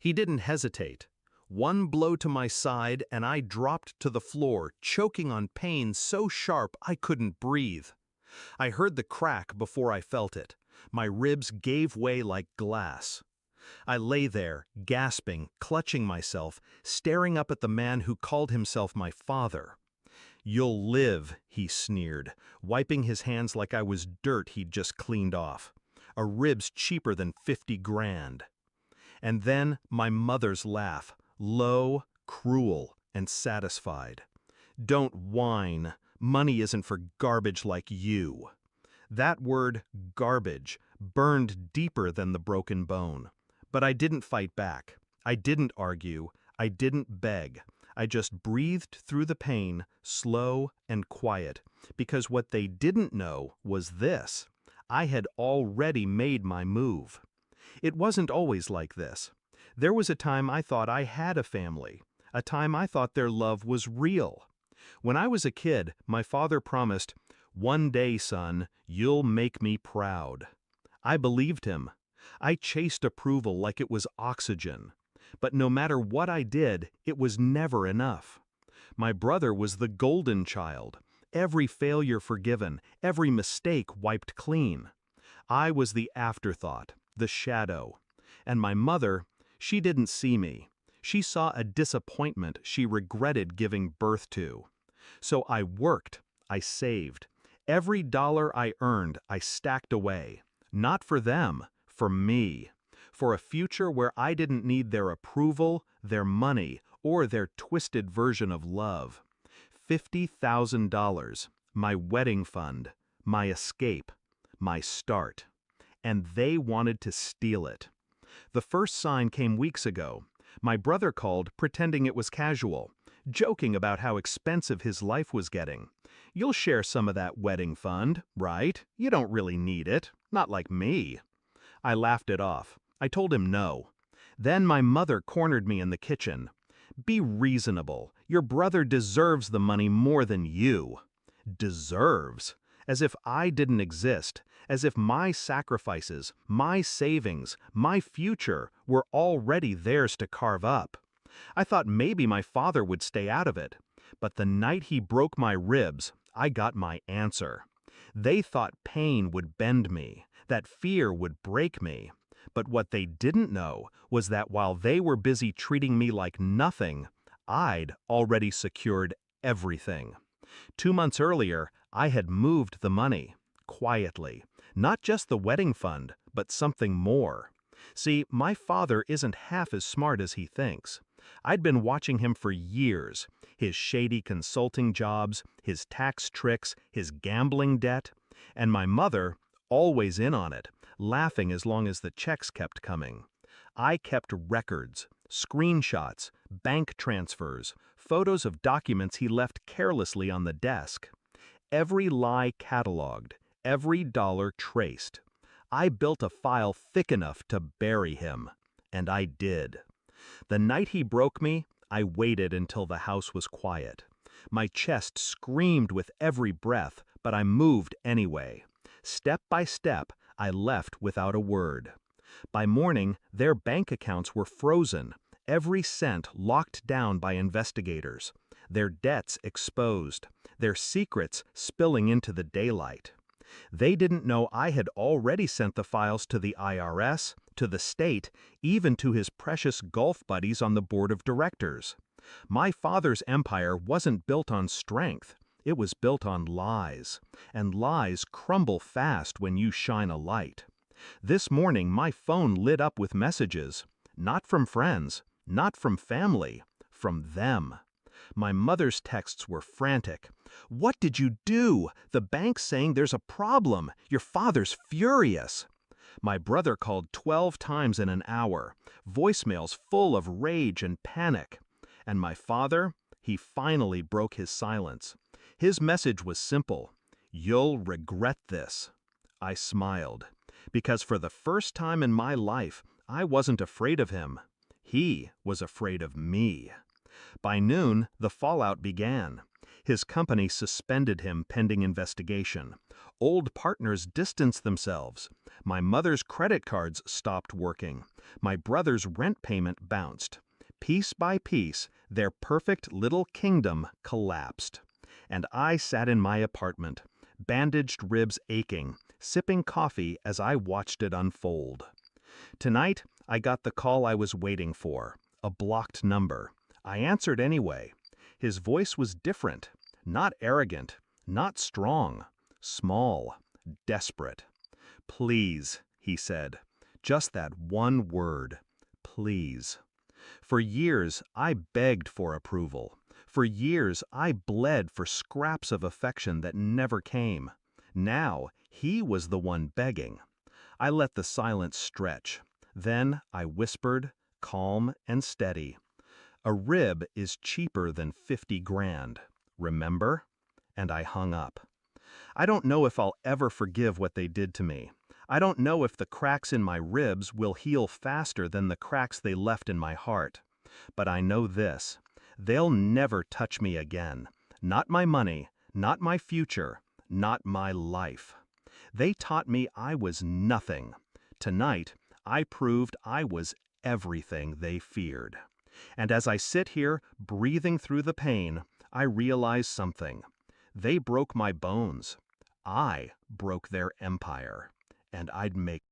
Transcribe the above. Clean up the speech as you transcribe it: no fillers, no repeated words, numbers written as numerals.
He didn't hesitate. One blow to my side and I dropped to the floor, choking on pain so sharp I couldn't breathe. I heard the crack before I felt it. My ribs gave way like glass. I lay there, gasping, clutching myself, staring up at the man who called himself my father. "You'll live," he sneered, wiping his hands like I was dirt he'd just cleaned off. "A rib's cheaper than 50 grand. And then my mother's laugh, low, cruel, and satisfied. "Don't whine. Money isn't for garbage like you." That word, garbage, burned deeper than the broken bone. But I didn't fight back. I didn't argue. I didn't beg. I just breathed through the pain, slow and quiet, because what they didn't know was this: I had already made my move. It wasn't always like this. There was a time I thought I had a family, a time I thought their love was real. When I was a kid, my father promised, "One day, son, you'll make me proud." I believed him. I chased approval like it was oxygen. But no matter what I did, it was never enough. My brother was the golden child, every failure forgiven, every mistake wiped clean. I was the afterthought, the shadow. And my mother, she didn't see me. She saw a disappointment she regretted giving birth to. So I worked, I saved. Every dollar I earned, I stacked away. Not for them, for me. For a future where I didn't need their approval, their money, or their twisted version of love. $50,000, my wedding fund, my escape, my start. And they wanted to steal it. The first sign came weeks ago. My brother called, pretending it was casual, joking about how expensive his life was getting. "You'll share some of that wedding fund, right? You don't really need it. Not like me." I laughed it off. I told him no. Then my mother cornered me in the kitchen. "Be reasonable. Your brother deserves the money more than you." Deserves? As if I didn't exist, as if my sacrifices, my savings, my future were already theirs to carve up. I thought maybe my father would stay out of it. But the night he broke my ribs, I got my answer. They thought pain would bend me, that fear would break me. But what they didn't know was that while they were busy treating me like nothing, I'd already secured everything. 2 months earlier, I had moved the money, quietly. Not just the wedding fund, but something more. See, my father isn't half as smart as he thinks. I'd been watching him for years. His shady consulting jobs, his tax tricks, his gambling debt. And my mother, always in on it, laughing as long as the checks kept coming. I kept records, screenshots, bank transfers, photos of documents he left carelessly on the desk. Every lie cataloged, every dollar traced. I built a file thick enough to bury him. And I did. The night he broke me, I waited until the house was quiet. My chest screamed with every breath, but I moved anyway. Step by step, I left without a word. By morning, their bank accounts were frozen, every cent locked down by investigators, their debts exposed, their secrets spilling into the daylight. They didn't know I had already sent the files to the IRS, to the state, even to his precious golf buddies on the board of directors. My father's empire wasn't built on strength. It was built on lies. And lies crumble fast when you shine a light. This morning, my phone lit up with messages. Not from friends, not from family, from them. My mother's texts were frantic. "What did you do? The bank's saying there's a problem. Your father's furious." My brother called 12 times in an hour, voicemails full of rage and panic. And my father, he finally broke his silence. His message was simple: "You'll regret this." I smiled, because for the first time in my life, I wasn't afraid of him. He was afraid of me. By noon, the fallout began. His company suspended him pending investigation. Old partners distanced themselves. My mother's credit cards stopped working. My brother's rent payment bounced. Piece by piece, their perfect little kingdom collapsed. And I sat in my apartment, bandaged ribs aching, sipping coffee as I watched it unfold. Tonight, I got the call I was waiting for, a blocked number. I answered anyway. His voice was different, not arrogant, not strong, small, desperate. "Please," he said. Just that one word. Please. For years, I begged for approval. For years, I bled for scraps of affection that never came. Now, he was the one begging. I let the silence stretch. Then I whispered, calm and steady. "A rib is cheaper than 50 grand. Remember?" And I hung up. I don't know if I'll ever forgive what they did to me. I don't know if the cracks in my ribs will heal faster than the cracks they left in my heart. But I know this: they'll never touch me again. Not my money, not my future, not my life. They taught me I was nothing. Tonight, I proved I was everything they feared. And as I sit here, breathing through the pain, I realize something. They broke my bones. I broke their empire. And I'd make